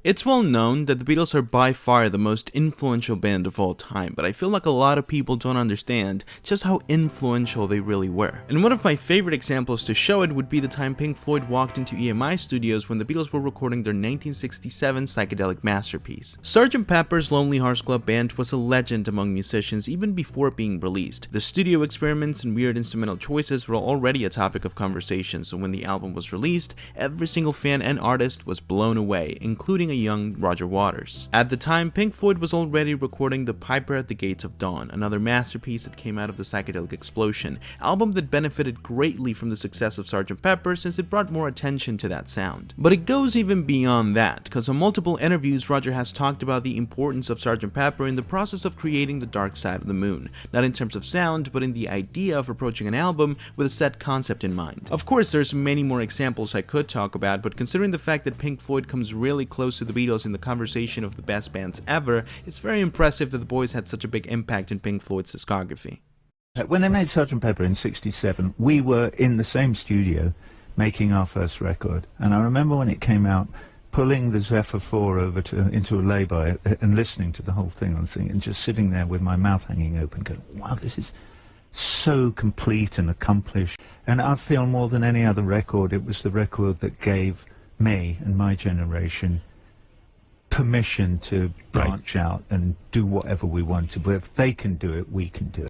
It's well known that the Beatles are by far the most influential band of all time, but I feel like a lot of people don't understand just how influential they really were. And one of my favorite examples to show it would be the time Pink Floyd walked into EMI studios when the Beatles were recording their 1967 psychedelic masterpiece. Sgt. Pepper's Lonely Hearts Club Band was a legend among musicians even before being released. The studio experiments and weird instrumental choices were already a topic of conversation, so when the album was released, every single fan and artist was blown away, including a young Roger Waters. At the time, Pink Floyd was already recording The Piper at the Gates of Dawn, another masterpiece that came out of the psychedelic explosion, album that benefited greatly from the success of Sgt. Pepper since it brought more attention to that sound. But it goes even beyond that, because on multiple interviews Roger has talked about the importance of Sgt. Pepper in the process of creating The Dark Side of the Moon, not in terms of sound, but in the idea of approaching an album with a set concept in mind. Of course, there's many more examples I could talk about, but considering the fact that Pink Floyd comes really close to the Beatles in the conversation of the best bands ever, it's very impressive that the boys had such a big impact in Pink Floyd's discography. When they made Sgt. Pepper in '67, we were in the same studio making our first record, and I remember when it came out, pulling the Zephyr 4 over into a lay-by and listening to the whole thing and just sitting there with my mouth hanging open going, wow, this is so complete and accomplished. And I feel more than any other record, it was the record that gave me and my generation permission to branch out and do whatever we want to. But if they can do it, we can do it.